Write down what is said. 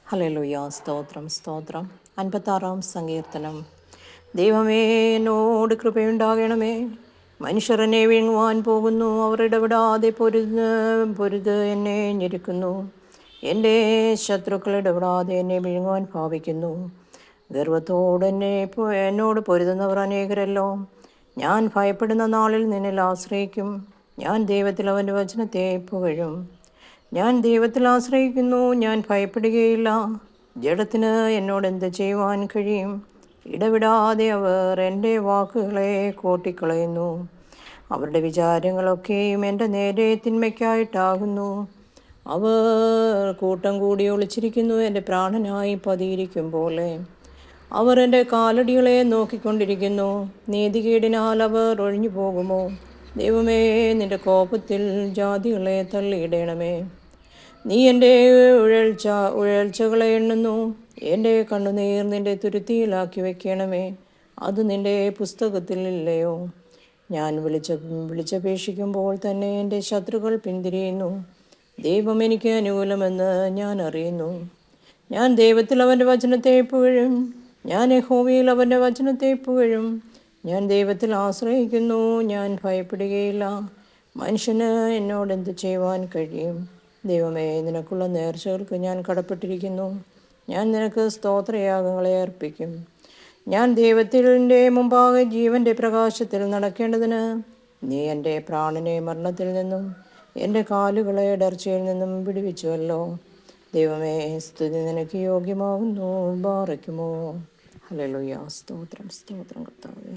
Hallelujah. സ്തോത്രം സ്തോത്രം. 56 സങ്കീർത്തനം. ദൈവമേ, എന്നോട് കൃപയുണ്ടാകണമേ. മനുഷ്യർ എന്നെ വിഴുങ്ങുവാൻ പോകുന്നു. അവർ ഇടപെടാതെ പൊരുത് എന്നെ ഞെരുക്കുന്നു. എൻ്റെ ശത്രുക്കൾ ഇടപെടാതെ എന്നെ വിഴുങ്ങുവാൻ ഭാവിക്കുന്നു. ഗർവത്തോടെ എന്നോട് പൊരുതുന്നവർ അനേകരല്ലോ. ഞാൻ ഭയപ്പെടുന്ന നാളിൽ നിന്നിൽ ആശ്രയിക്കും. ഞാൻ ദൈവത്തിൽ അവൻ്റെ വചനത്തെ പുകഴും. ഞാൻ ദൈവത്തിൽ ആശ്രയിക്കുന്നു, ഞാൻ ഭയപ്പെടുകയില്ല. ജഡത്തിന് എന്നോട് എന്ത് ചെയ്യുവാൻ കഴിയും? ഇടവിടാതെ അവർ എൻ്റെ വാക്കുകളെ കോട്ടിക്കളയുന്നു. അവരുടെ വിചാരങ്ങളൊക്കെയും എൻ്റെ നേരെ തിന്മയ്ക്കായിട്ടാകുന്നു. അവർ കൂട്ടം കൂടി ഒളിച്ചിരിക്കുന്നു, എൻ്റെ പ്രാണനായി പതിയിരിക്കും പോലെ. അവർ എൻ്റെ കാലടികളെ നോക്കിക്കൊണ്ടിരിക്കുന്നു. നീതികേടിനാൽ അവർ ഒഴിഞ്ഞു പോകുമോ? ദൈവമേ, നിന്റെ കോപത്തിൽ ജാതികളെ തള്ളിയിടണമേ. നീ എൻ്റെ ഉഴൽച്ചകളെ എണ്ണുന്നു. എൻ്റെ കണ്ണുനീർ നിന്റെ തുരുത്തിയിലാക്കി വയ്ക്കണമേ. അത് നിന്റെ പുസ്തകത്തിൽ ഇല്ലയോ? ഞാൻ വിളിച്ചപേക്ഷിക്കുമ്പോൾ തന്നെ എൻ്റെ ശത്രുക്കൾ പിന്തിരിയുന്നു. ദൈവം എനിക്ക് അനുകൂലമെന്ന് ഞാൻ അറിയുന്നു. ഞാൻ ദൈവത്തിൽ അവൻ്റെ വചനത്തെ പുകഴും. ഞാൻ യഹോവയിൽ അവൻ്റെ വചനത്തെ പുകഴും. ഞാൻ ദൈവത്തിൽ ആശ്രയിക്കുന്നു, ഞാൻ ഭയപ്പെടുകയില്ല. മനുഷ്യന് എന്നോട് എന്ത് ചെയ്യുവാൻ കഴിയും? ദൈവമേ, നിനക്കുള്ള നേർച്ചകൾക്ക് ഞാൻ കടപ്പെട്ടിരിക്കുന്നു. ഞാൻ നിനക്ക് സ്തോത്രയാഗങ്ങളെ അർപ്പിക്കും. ഞാൻ ദൈവത്തിൻ്റെ മുമ്പാകെ ജീവൻ്റെ പ്രകാശത്തിൽ നടക്കേണ്ടതിന് നീ എൻ്റെ പ്രാണനെ മരണത്തിൽ നിന്നും എൻ്റെ കാലുകളെ ഇടർച്ചയിൽ നിന്നും വിടുവിച്ചുവല്ലോ. ദൈവമേ, സ്തുതി നിനക്ക് യോഗ്യമാകുന്നു. ബാറയ്ക്കുമോ. ഹല്ലേലൂയ. സ്തോത്രം സ്തോത്രം കർത്താവേ.